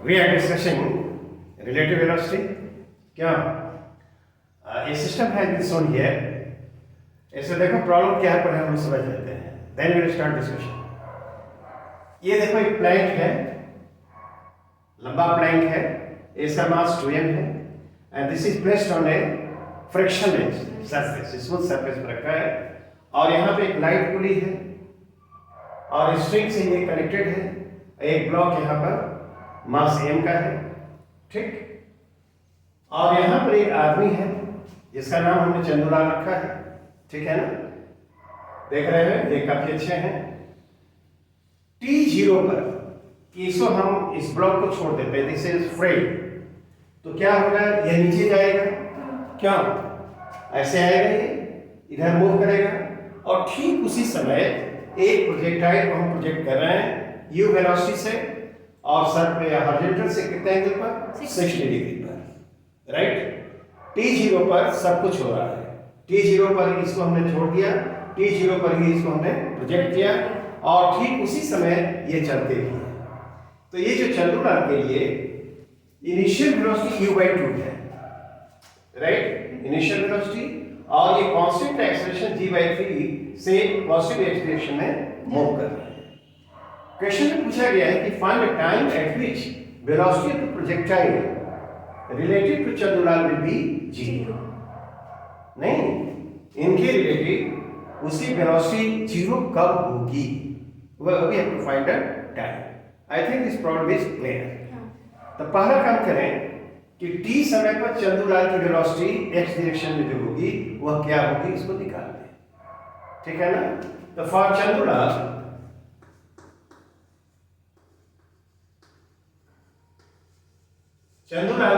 We are discussing relative velocity. क्या a system has been shown here. इसमें देखो problem क्या है पहले हम समझ लेते हैं. Then we will start discussion. ये देखो एक प्लैंक है, लंबा प्लैंक है, इसका मास 2m है, and this is placed on a frictionless surface, smooth surface पर रखा है, और यहाँ पे एक लाइट पुली है, और स्ट्रिंग से ये कनेक्टेड है. एक ब्लॉक यहाँ पर मास m का है, ठीक. और यहाँ पर एक आदमी है जिसका नाम हमने चंदूलाल रखा है, ठीक है ना. देख रहे हैं, ये काफी अच्छे हैं. t0 पर इसको हम इस ब्लॉक को छोड़ देते हैं, दिस इज फ्री. तो क्या होगा, ये नीचे जाएगा, क्या ऐसे आएगा, ये इधर मूव करेगा, और ठीक उसी समय एक प्रोजेक्टाइल को हम प्रोजेक्ट कर रहे हैं u वेलोसिटी से, और सर पे हॉरिजॉन्टल से कितने एंगल पर, 60 डिग्री पर, राइट. t0 पर सब कुछ हो रहा है. t0 पर इसको हमने छोड़ दिया, t0 पर ही इसको हमने प्रोजेक्ट किया, और ठीक उसी समय ये चलते भी हैं. तो ये जो चंदूलाल के लिए इनिशियल वेलोसिटी u/2 है, राइट, इनिशियल वेलोसिटी, और ये कांस्टेंट एक्सेलरेशन g/3 से पॉजिटिव एक्स डायरेक्शन में मूव कर रहा है. क्वेश्चन में पूछा गया है कि find the time at which velocity of the projectile related to Chandulal will be 0. नहीं, इनके रिलेटेड उसकी वेलोसिटी 0 कब होगी, वह we have to find the time. I think this problem is clear. तो पहला काम करें कि t समय पर चंदूलाल की वेलोसिटी x डायरेक्शन में जो होगी वह क्या होगी, इसको निकाल दें, ठीक है ना. तो फॉर चंदूलाल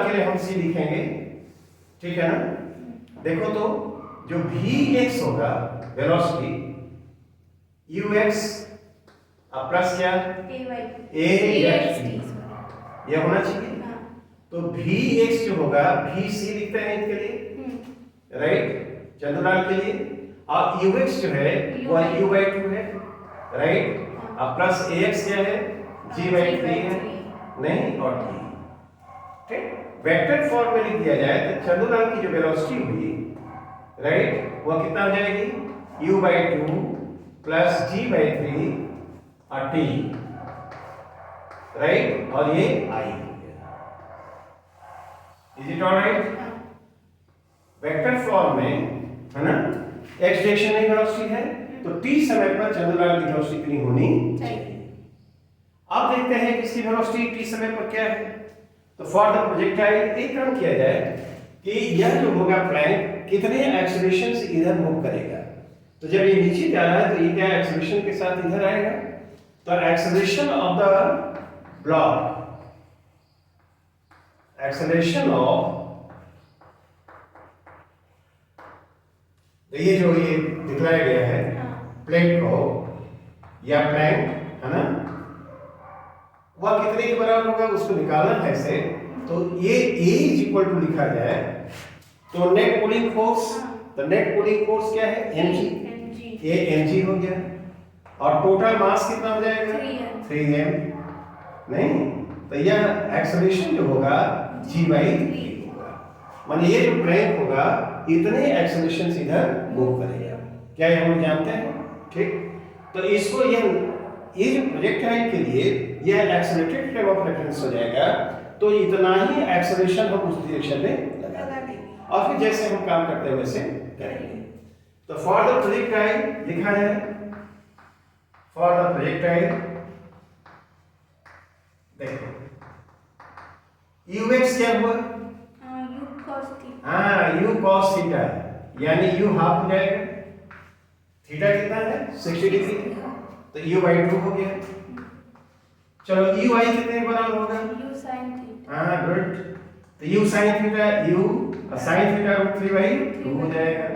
के लिए हम c लिखेंगे, ठीक है ना. देखो तो जो vx होगा वेलोसिटी ux प्लस क्या ax ये होना चाहिए. तो vx जो होगा vc लिखते हैं इनके लिए, राइट, चंदूलाल के लिए, और ux जो है वह u/2 है, राइट, और प्लस ax क्या है, g/3 है, नहीं, और t, ठीक. वेक्टर फॉर्म में लिख दिया जाए तो चंदूलाल की जो वेलोसिटी हुई, राइट, वह कितना हो जाएगी, u/2 प्लस g/3 और t, राइट, और ये I. Is it alright. Vector form में है ना, x डायरेक्शन में वेलोसिटी है, तो t समय पर चंदूलाल की वेलोसिटी कितनी होनी चाहिए. अब देखते हैं कि इसकी वेलोसिटी t समय पर क्या है. तो फॉर द प्रोजेक्टाइल एक काम किया जाए कि यह जो होगा प्लैंक कितने एक्सेलरेशन से इधर मूव करेगा. तो जब ये नीचे जा रहा है तो ये क्या एक्सेलरेशन के साथ इधर आएगा. तो acceleration of the block, acceleration of, तो ये जो ये दिखाया गया है प्लेट को या प्लैंक, है ना, वह कितने के बराबर होगा, उसको निकालना है ऐसे. तो ये A इज इक्वल टू लिखा जाए तो नेट पुलिंग फोर्स, तो नेट पुलिंग फोर्स क्या है, mg, ये mg हो गया, और टोटल मास कितना हो जाएगा, 3m, नहीं, तो यह एक्सेलरेशन जो होगा g/3 होगा. माने ये जो प्लैंक होगा इतने एक्सेलरेशन से इधर मूव करेगा. क्या ये हम जानते हैं, ठीक. तो इसको ये जो प्रोजेक्टाइल के लिए यह एक्सेलरेटेड फ्रेम ऑफ रेफरेंस हो जाएगा. तो इतना ही एक्सेलरेशन हम उस डायरेक्शन में लगा देंगे, और फिर जैसे हम काम करते हैं वैसे करेंगे. तो फॉर द प्रोजेक्टाइल लिखा है, फॉर द प्रोजेक्टाइल देखो ux क्या हुआ, u cos थीटा, यानी u हाफ हो जाएगा, थीटा कितना है 60 डिग्री, तो u/2 हो गया. चलो ui कितने बराबर होगा, u sin थीटा, गुड. तो u sin theta, u sin theta √3/2 हो जाएगा.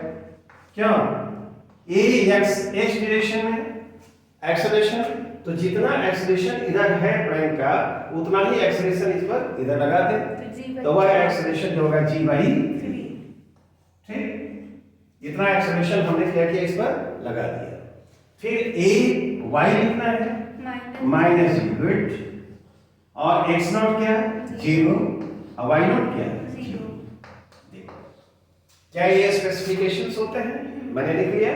क्यों, ax डायरेक्शन में एक्सेलरेशन, तो जितना एक्सेलरेशन इधर है प्लैंक का उतना ही एक्सेलरेशन इस पर इधर लगा दे, तो वह एक्सेलरेशन जो होगा g/3, ठीक. इतना एक्सेलरेशन हमने क्या किया, इस पर लगा दिया. फिर a y लिखना है -g, गुड, और x नॉट क्या है 0 और y नॉट क्या है 0। देखो क्या ये स्पेसिफिकेशंस होते हैं, मैंने लिख लिया।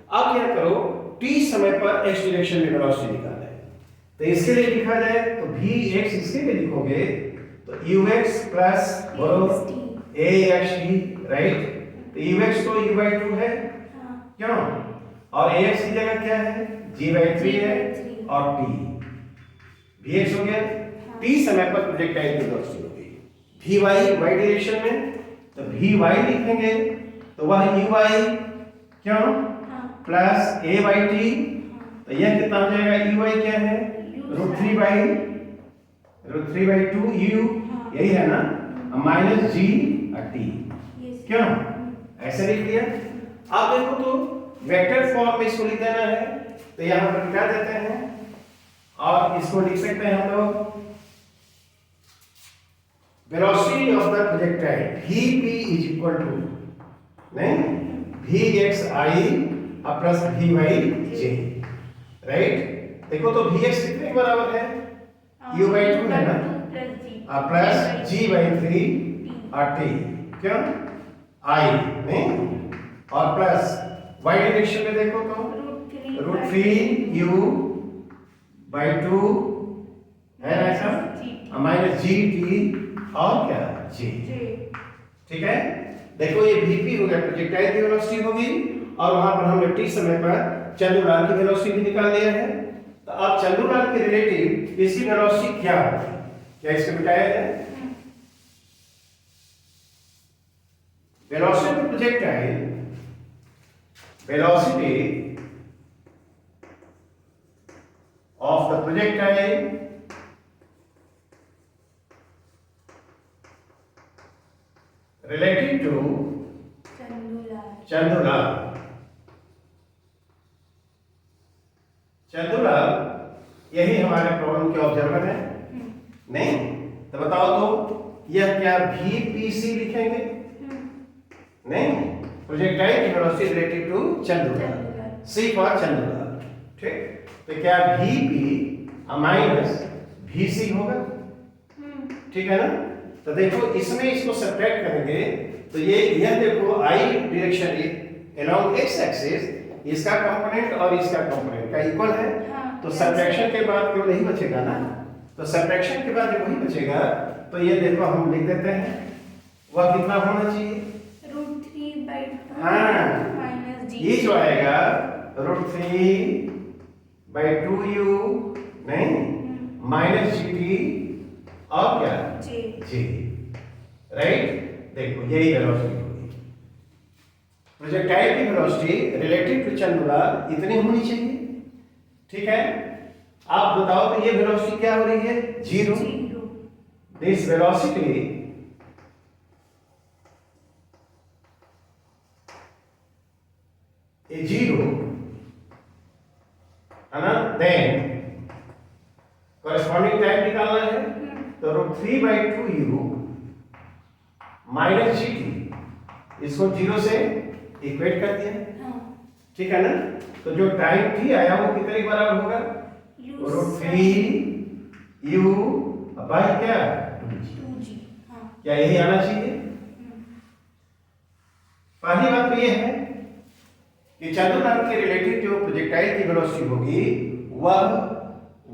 अब क्या करो, t समय पर x डायरेक्शन में वेलोसिटी निकालना है। तो इसके लिए लिखा जाए तो vx, इसके लिए लिखोगे तो ux प्लस बोलो axt, राइट। तो ux तो u/2 है, क्यों, और ax की जगह क्या है g/3 है, और t vx हो गया। t समय पर प्रोजेक्टाइल की वेलोसिटी होगी vy y डायरेक्शन में, तो vy लिखेंगे तो वह uy, क्यों, प्लस a/t। तो यह कितना हो जाएगा, uy क्या है √3/2 u, यही है ना, माइनस g t, क्यों, ऐसे लिख दिया। अब देखो तो वेक्टर फॉर्म में इसको लिख देना है, तो यहां पर क्या देते हैं, और इसको लिख सकते हैं हम लोग velocity of the projectile vp is equal to नहीं vxi प्लस vyj, राइट। देखो तो vx कितने के बराबर है u/2 है ना, प्लस g/3 और t, क्यों i नहीं, और प्लस y डायरेक्शन में देखो तो √3u/2 है ना, ऐसा, माइनस gt और क्या j, ठीक है। देखो ये vp हो गया, प्रोजेक्टाइल की वेलोसिटी होगी, और वहां पर हमने t समय पर चंद्रलाल की वेलोसिटी भी निकाल लिया है। तो अब चंद्रलाल के रिलेटिव इसकी वेलोसिटी क्या होगी, क्या इसको बताया जाए। Velocity of projectile, velocity of the projectile related to Chandulal, यही हमारे प्रॉब्लम के ऑब्जर्वर है नहीं। तो बताओ तो यह क्या VPC लिखेंगे नहीं, प्रोजेक्टाइल की velocity relative to Chandralal, C for Chandralal, ठीक। तो क्या VP माइनस VC होगा, ठीक है ना। तो देखो इसमें इसको सब्ट्रैक्ट करेंगे तो यह देखो I direction along x axis, इसका कंपोनेंट और इसका कंपोनेंट का इक्वल है, तो सब्ट्रैक्शन के बाद केवल यही बचेगा ना। तो सब्ट्रैक्शन के बाद जब वही बचेगा तो ये देखो हम लिख देते हैं, वह कितना होना चाहिए, हाँ ये जो आएगा √3/2u नहीं, माइनस gt और क्या j, राइट। देखो यही वेलोसिटी होगी, प्रोजेक्टाइल की वेलोसिटी रिलेटिव टू चंद्रलाल इतनी होनी चाहिए, ठीक है। आप बताओ तो ये वेलोसिटी क्या हो रही है 0, दिस वेलोसिटी is 0 है ना, देन कॉरेस्पॉन्डिंग टाइम निकालना है, तो √3/2u माइनस gt, इसको 0 से इक्वेट कर दिया, ठीक है ना। तो जो टाइम t आया वो कितने के बराबर होगा, √3u बाय क्या 2g, क्या यही आना चाहिए। पहली बात तो ये है कि चंद्रलाल के रिलेटिव जो प्रोजेक्टाइल की वेलोसिटी होगी वह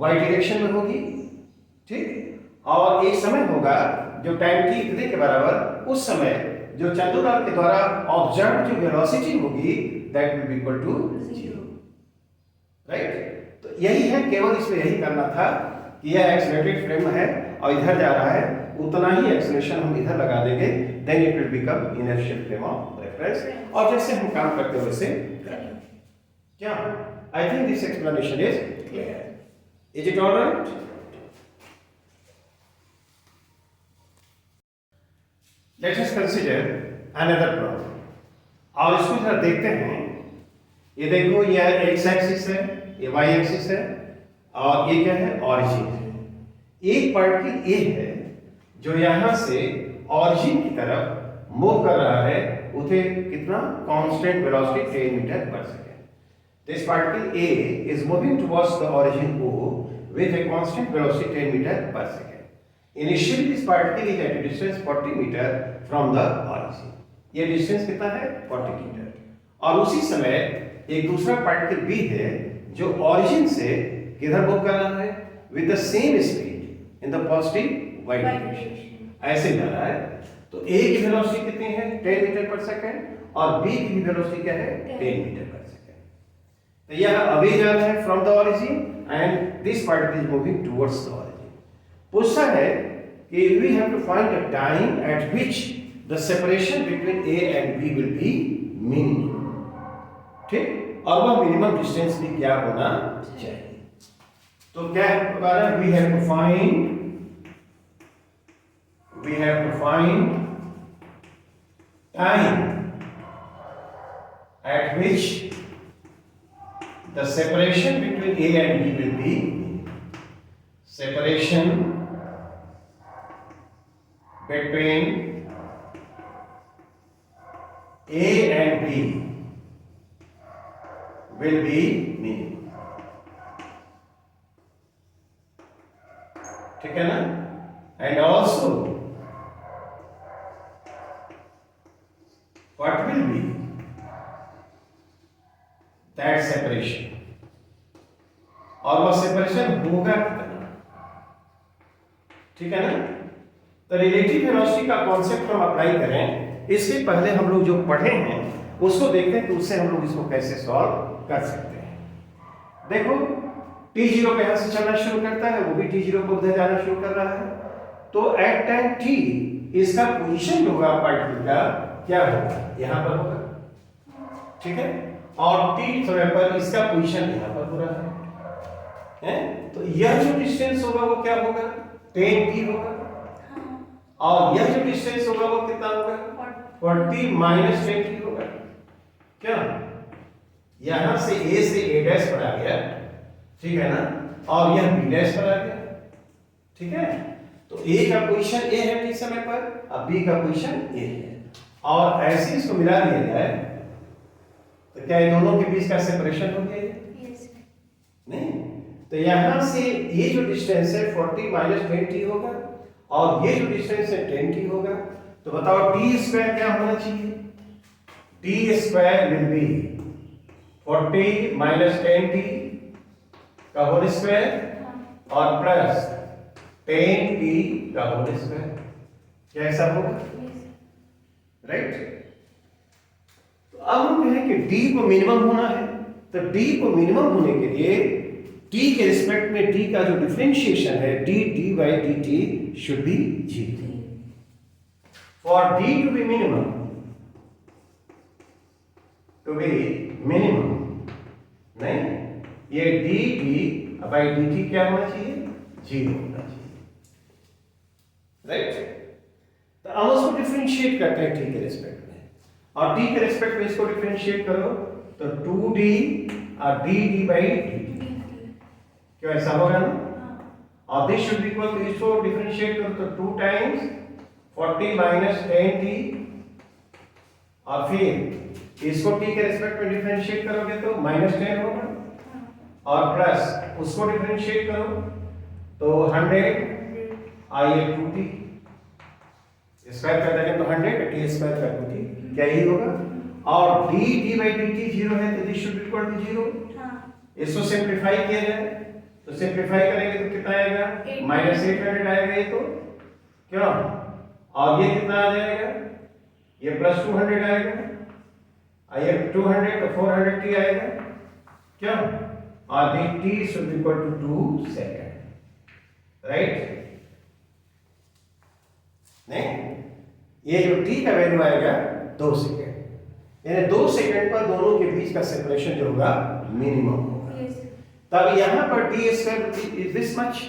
y डायरेक्शन में होगी, ठीक। और एक समय होगा जो टाइम t इतने के बराबर, उस समय जो चंद्रलाल के द्वारा ऑब्जर्व जो वेलोसिटी होगी that will be equal to 0, right. तो यही है, केवल इसमें यही करना था कि यह एक्सेलरेटेड फ्रेम है और इधर जा रहा है, उतना ही एक्सेलरेशन हम इधर लगा देंगे, then it will become inertial frame of reference, और जैसे हम काम करते हैं वैसे क्या। I think this explanation is clear, is it alright. Let us consider another problem, और इसको जरा देखते हैं। ये देखो यह एक्स एक्सिस है, ये वाई एक्सिस है, और ये क्या है ऑरिजिन है। एक पार्टिकल ए है जो यहां से ऑरिजिन की तरफ मूव कर रहा है, उसे कितना कांस्टेंट वेलोसिटी 10 मीटर पर second. This particle A is moving towards the origin O with a constant velocity 10 meter per second. Initially this particle is at a distance 40 meter from the origin. ये distance कितना है 40 metre, और उसी समय एक दूसरा particle भी है जो ओरिजिन से किधर मूव कर रहा है with the same speed in the positive Y direction, ऐसे जा रहा है। तो ए की वेलोसिटी कितनी है 10 मीटर पर सेकंड और बी की वेलोसिटी क्या है 10 मीटर पर सेकंड। तो यह अवे जा रहा है from the origin and this particle is moving towards the origin. पूछता है कि we have to find the time at which the separation between A and B will be minimum, ठीक, और वह मिनिमम डिस्टेंस भी क्या होना चाहिए। तो क्या है, we have to find time at which the separation between A and B will be separation between A and B will be minimum, ठीक है ना, and also what will be that separation, और वह सेपरेशन होगा कितना, ठीक है ना। तो रिलेटिव वेलोसिटी का कॉन्सेप्ट हम अप्लाई करें, इससे पहले हम लोग जो पढ़े हैं उसको देखते हैं कि उससे हम लोग इसको कैसे सॉल्व कर सकते हैं। देखो t0 पे यहां से चलना शुरू करता है, वो भी t0 को उधर जाना शुरू कर रहा है, तो एट टाइम t इसका पोजीशन होगा पार्टिकल का क्या होगा, यहां पर होगा, ठीक है, और t समय पर इसका पोजीशन यहां पर हो रहा है, तो यह जो डिस्टेंस होगा वो क्या होगा 10t होगा, और यह जो डिस्टेंस होगा वो कितना होगा 40 माइनस 10t होगा, क्या, यहां से a से a डैश पर आ गया, ठीक है ना, और यह b डैश पर आ गया, ठीक है। तो a का पोजीशन a है t समय पर, अब b का पोजीशन a है, और ऐसे इसको मिला दिया जाए तो क्या ये दोनों के बीच का सेपरेशन हो गया yes. नहीं, तो यहां से ये जो डिस्टेंस है 40 माइनस 10t होगा, और ये जो डिस्टेंस है 10t होगा, तो बताओ t स्क्वायर क्या होना चाहिए, t square will be 40 minus 10t का होल स्क्वायर और प्लस 10t का होल स्क्वायर, क्या ऐसा होगा राइट। तो अब हम कहें कि d को मिनिमम होना है, तो d को मिनिमम होने के लिए t के रिस्पेक्ट में d का जो डिफरेंशिएशन है d dy dt should be 0 for d to be minimum, नहीं, ये dt बाय dt क्या होना चाहिए 0 होना चाहिए, राइट। तो अब उसको डिफरेंशिएट करते हैं t के रिस्पेक्ट में, और t के रिस्पेक्ट में इसको डिफरेंशिएट करो तो 2d और dd by dt, क्यों ऐसा होगा ना, और this should be equal to, इसको डिफरेंशिएट करो तो 2 टाइम्स 40 माइनस 10t, और फिर इसको t के रिस्पेक्ट में डिफरेंशिएट करोगे तो माइनस 10 होगा, और प्लस उसको डिफरेंशिएट करो तो 100 और ये 2t स्क्वायर कर देंगे तो 100 t स्क्वायर कर दूंगी, क्या यही होगा, और d d by dt 0 है तो this should be equal to 0, इसको सिंपलीफाई किया जाए तो सिंपलीफाई करेंगे तो कितना आएगा माइनस 800 आएगा ये, तो क्यों, और ये कितना आ जाएगा, ये प्लस 200 आएगा, और ये 200 तो 400t आएगा, क्यों, और dt should be equal to 2 second, right. नहीं, ये जो t का वैल्यू आएगा 2 सेकंड, यानी 2 सेकंड पर दोनों के बीच का सेपरेशन जो होगा मिनिमम होगा, तब यहां पर t square is this much,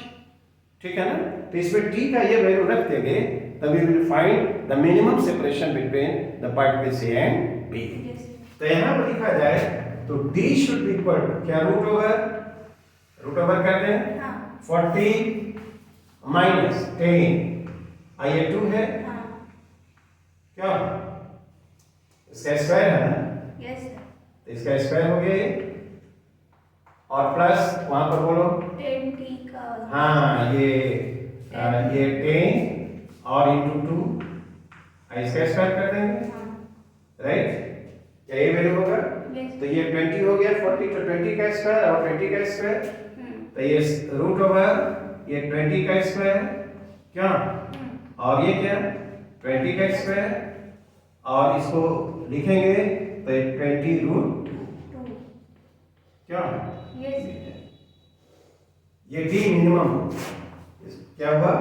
ठीक है ना, तो इसमें t का ये वैल्यू रख देंगे तब we will find the minimum separation between the particles a and b। तो यहां पर लिखा जाए तो d should be equal to क्या, रूट ओवर कर दें, 40 माइनस 10 ये 2 है, क्या, इसका स्क्वायर है ना, यस तो इसका स्क्वायर हो गया ये, और प्लस वहां पर बोलो 10t का हाँ ये 10 और इंटू 2 इसका स्क्वायर कर देंगे, राइट? क्या ये वैल्यू होगा? तो ये 20 हो गया, 40 तो 20 का स्क्वायर और 20 का स्क्वायर, तो ये रूट ओवर ये 20 का स्क्वायर क्या, और ये क्या 20 का स्क्वायर, और इसको लिखेंगे तो 20 रूट क्या, ये डी मिनिमम क्या हुआ,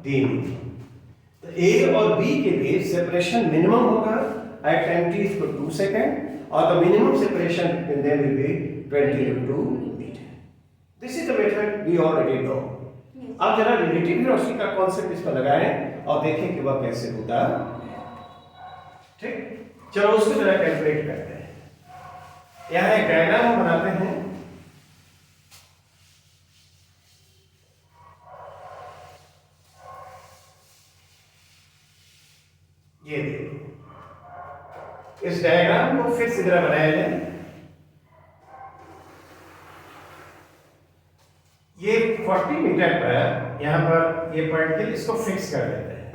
डी मिनिमम। तो ए और बी के बीच सेपरेशन मिनिमम होगा at time t equal to 2 seconds, or the minimum separation between them will be 20 to 2 meter. This is the method we already know. अब जरा रिलेटिव वेलोसिटी का concept इस पर लगाएं और देखें कि वह कैसे होता है। ठीक, चलो उसको जरा कैलकुलेट करते हैं। यहाँ एक डायग्राम हम बनाते हैं। ये देखो, इस डायग्राम को फिर से जरा बनाया जाए। ये 40 मीटर पर यहाँ पर ये पार्टिकल इसको फिक्स कर देते हैं,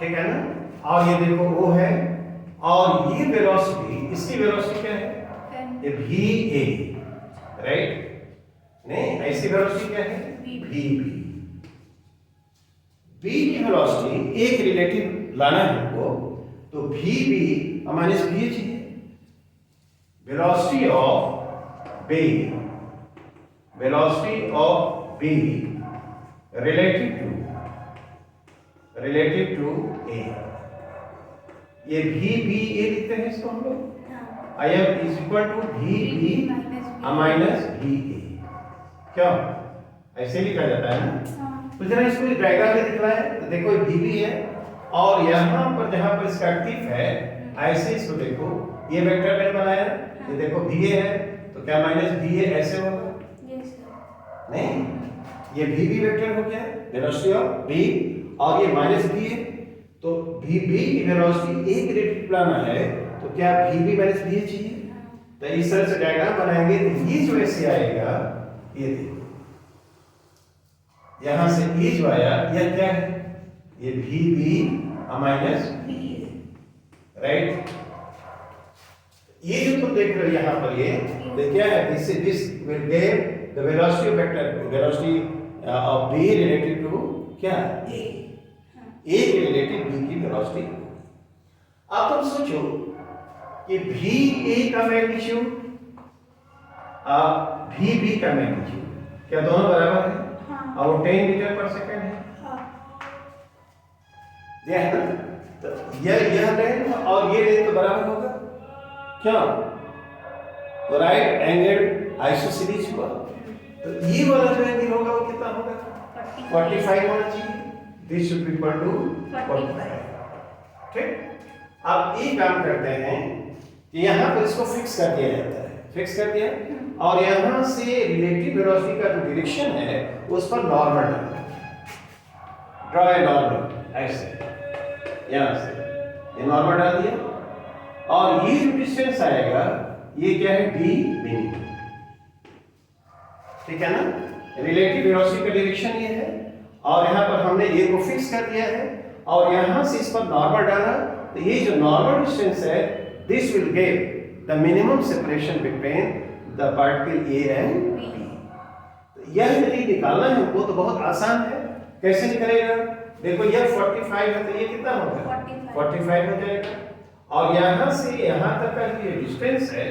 ठीक है ना? और ये देखो वो है, और ये वेलोसिटी, इसकी वेलोसिटी क्या है? ये va, राइट? नहीं, ऐसी वेलोसिटी क्या है? vb। b की वेलोसिटी एक रिलेटिव लाना है हमको, तो vb माइनस va चाहिए। Velocity of b, velocity of b relative to a, ये vb a लिखते हैं इसको हम लोग, I am is equal to vb minus va, क्या ऐसे लिखा जाता है ना? तो जरा इसको डायग्राम में दिखलाएं, तो देखो ये vb है और यहाँ पर जहाँ पर इसका टिप है ऐसे इसको देखो, ये वेक्टर मैंने बनाया, ये देखो va है तो क्या माइनस va ऐसे होगा, नहीं, ये vb वेक्टर हो गया वेलोसिटी ऑफ b, और ये माइनस v है, तो vb की वेलोसिटी एक रिलेटिव लाना है, तो क्या vb माइनस va चाहिए। तो इस तरह से डायग्राम बनाएंगे तो ये जो ऐसे आएगा, ये देखो यहां से ये जो आया यह क्या है, ये vb माइनस va, राइट? ये जो तुम देख रहे हो यहाँ पर ये क्या है, this will give the velocity of vector, velocity of b relative to क्या a, a के relative b की velocity। अब तुम सोचो कि va का मैग्नीट्यूड vb का मैग्नीट्यूड क्या दोनों बराबर है? हाँ। और 10 मीटर पर सेकंड है। हाँ। यह है ना? तो यह लेंथ और ये लेंथ तो बराबर होगा क्या? तो राइट एंगल आइसोसेलेस हुआ, तो ये वाला जो एंगल होगा वो कितना होगा? 45 होना चाहिए। This should be equal to 45। ठीक, अब ये काम करते हैं कि यहाँ पर इसको फिक्स कर दिया जाता है, फिक्स कर दिया, और यहाँ से रिलेटिव वेलोसिटी का जो डायरेक्शन है उस पर नॉर्मल डालना, ड्रॉ ए नॉर्मल ऐसे, यहाँ से ये नॉर्मल डाल दिया, और ये जो डिस्टेंस आएगा ये क्या है? डी मिनिमम, ठीक है ना? रिलेटिव वेलोसिटी का डायरेक्शन ये है, और यहाँ पर हमने ये को फिक्स कर दिया है, और यहाँ से इस पर नॉर्मल डाला, तो ये जो नॉर्मल डिस्टेंस है this will give the minimum separation between the particle A and B. यह यदि निकालना है हमको तो बहुत आसान है। कैसे निकलेगा? देखो यह 45 है तो ये कितना होगा? 45 हो जाएगा, और यहाँ से यहाँ तक का जो डिस्टेंस है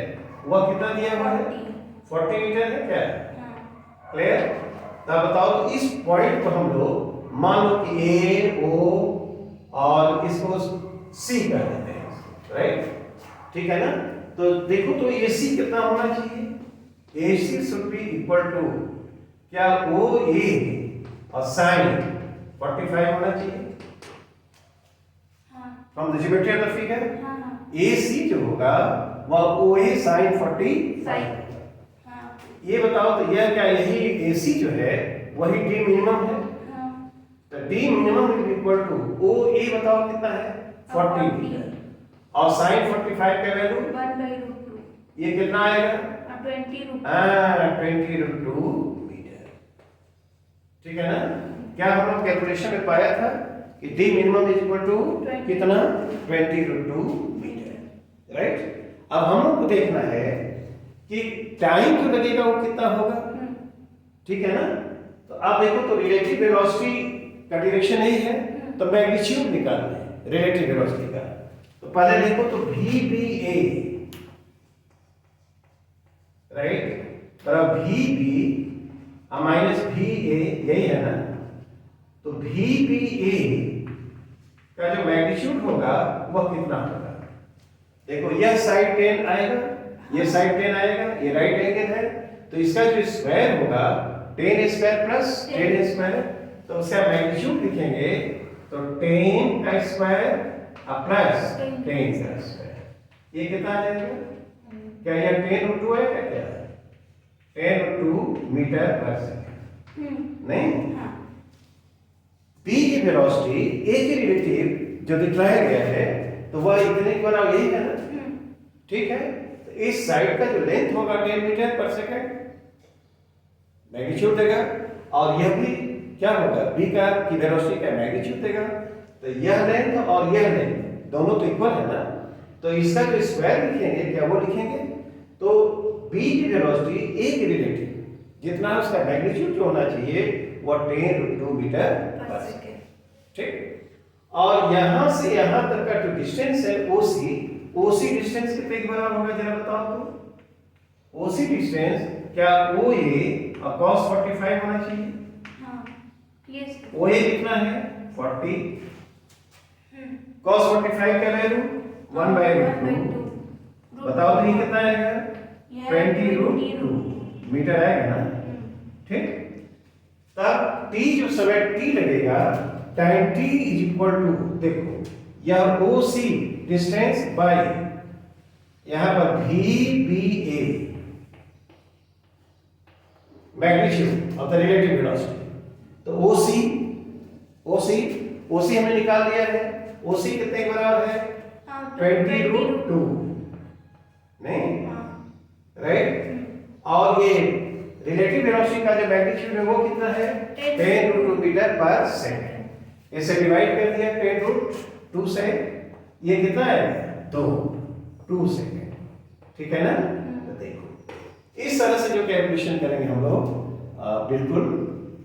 वह कितना दिया हुआ है? 40 मीटर है क्या? क्लियर? तब बताओ, तो इस पॉइंट को हम लोग मान लो कि ए ओ और इसको सी कर देते हैं, राइट? ठीक है ना? तो देखो तो ए सी कितना होना चाहिए? A C should be equal to क्या? ओ ए और साइन 45 होना चाहिए from the geometry of the figure. A C जो होगा वह ओ ए साइन 45। ये बताओ तो यह क्या, यही AC जो है वही D मिनिमम है, तो D minimum is equal to OA बताओ कितना है? 40 मीटर, और sin 45 का वैल्यू 1/√2, ये कितना आएगा? 20√2 मीटर। ठीक है ना? क्या हम लोग कैलकुलेशन में पाया था कि D minimum is equal to कितना 20√2 मीटर, राइट? अब हम लोग को देखना है कि टाइम जो लगेगा वो कितना होगा, ठीक है ना? तो आप देखो तो रिलेटिव वेलोसिटी का डायरेक्शन यही है, तो मैग्नीट्यूड निकालना है रिलेटिव वेलोसिटी का। तो पहले देखो तो VBA, राइट, बराबर VB माइनस VA, यही है ना? तो VBA का जो मैग्नीट्यूड होगा वह कितना होगा? देखो यह साइड 10 आएगा, ये साइड 10 आएगा, ये राइट एंगल है, तो इसका जो स्क्वायर होगा 10 स्क्वायर प्लस 10 स्क्वायर, तो उसका मैग्नीट्यूड लिखेंगे तो 10 का स्क्वायर प्लस 10 का स्क्वायर, ये कितना आ जाएगा? क्या यह 10√2 है क्या? 10√2 मीटर पर सेकंड, नहीं? बी की वेलोसिटी ए के रिलेटिव जो दिखाया गया है तो वह इतने बड़ा यही है ना, ठीक है? तो इस साइड का जो लेंथ होगा 10 मीटर पर सेकंड मैग्नीट्यूड देगा, और यह भी क्या होगा, बी का की वेलोसिटी का मैग्नीट्यूड देगा। तो यह लेंथ और यह लेंथ दोनों तो इक्वल है ना, तो इसका जो स्क्वायर लिखेंगे क्या वो लिखेंगे, तो बी की वेलोसिटी ए के रिलेटिव जितना उसका मैग्नीट्यूड जो होना चाहिए वो 10√2 मीटर पर सेकंड, ठीक? और यहां से यहां तक का जो डिस्टेंस है ओसी डिस्टेंस कितने के बराबर होगा जरा बताओ तो? ओसी डिस्टेंस क्या OA और cos 45 होना चाहिए? हाँ, यस। OA कितना है 40, cos 45 का वैल्यू 1/2, बताओ तो ये कितना आएगा? 20√2 मीटर आएगा ना, ठीक? तब t जो समय t लगेगा, time t is equal to, देखो यह OC डिस्टेंस बाय यहां पर VBA magnitude of the relative velocity, तो OC हमने निकाल दिया है। OC कितने के बराबर है? 20√2, नहीं? राइट? और ये रिलेटिव वेलोसिटी का जो मैग्नीट्यूड है वो कितना है? 10√2 मीटर पर सेकंड। इसे डिवाइड कर दिया 10√2 से, ये कितना है? 2 सेकंड, ठीक है ना? तो देखो इस तरह से जो कैलकुलेशन करेंगे हम लोग बिल्कुल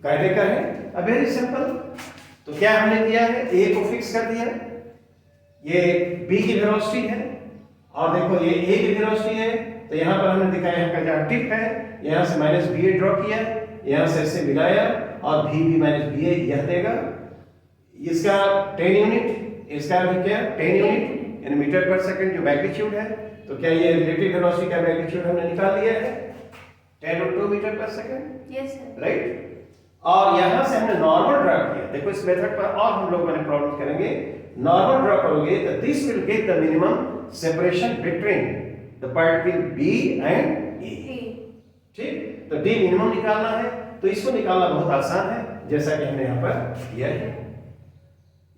कायदे का है, अब वेरी सिंपल। तो क्या हमने किया है, ए को फिक्स कर दिया, ये बी की वेलोसिटी है, और देखो ये ए की वेलोसिटी है, तो यहां पर हमने दिखाया यहाँ का जहाँ टिप है यहां से माइनस बी ए ड्रॉ किया, यहां से ऐसे मिलाया, और VB माइनस बी ए यह देगा, इसका 10 यूनिट, इसका भी क्या 10 यूनिट यानी मीटर पर सेकंड जो मैग्नीट्यूड है, तो क्या ये रिलेटिव वेलोसिटी का मैग्नीट्यूड हमने निकाल लिया है 10√2 मीटर पर सेकंड, यस सर, राइट? और यहां से हमने नॉर्मल ड्रॉ किया, देखो इस मेथड पर और हम लोग मैंने प्रॉब्लम करेंगे, नॉर्मल ड्रॉ करोगे तो this will get the minimum separation between the particle B and A, ठीक? तो D मिनिमम निकालना है, तो इसको निकालना बहुत आसान है, जैसा कि हमने यहाँ पर किया है,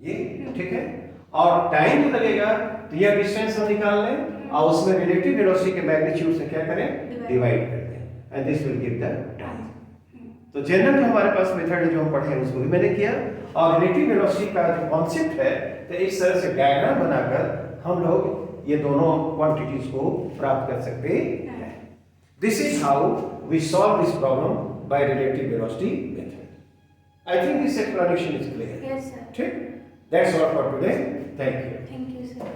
ये ठीक है? और टाइम जो लगेगा तो यह डिस्टेंस हम निकाल लें और उसमें रिलेटिव वेलोसिटी के मैग्नीट्यूड से क्या करें, डिवाइड कर दें, and this will give the time. तो जनरल जो हमारे पास मेथड है जो हम पढ़े हैं उसको भी मैंने किया, और रिलेटिव वेलोसिटी का जो कॉन्सेप्ट है तो इस तरह से डायग्राम बनाकर हम लोग ये दोनों क्वांटिटीज को प्राप्त कर सकते हैं। This is how we solve this problem by relative velocity method. I think this explanation is clear. Yes sir, ठीक, that's all for today, thank you. Thank you sir.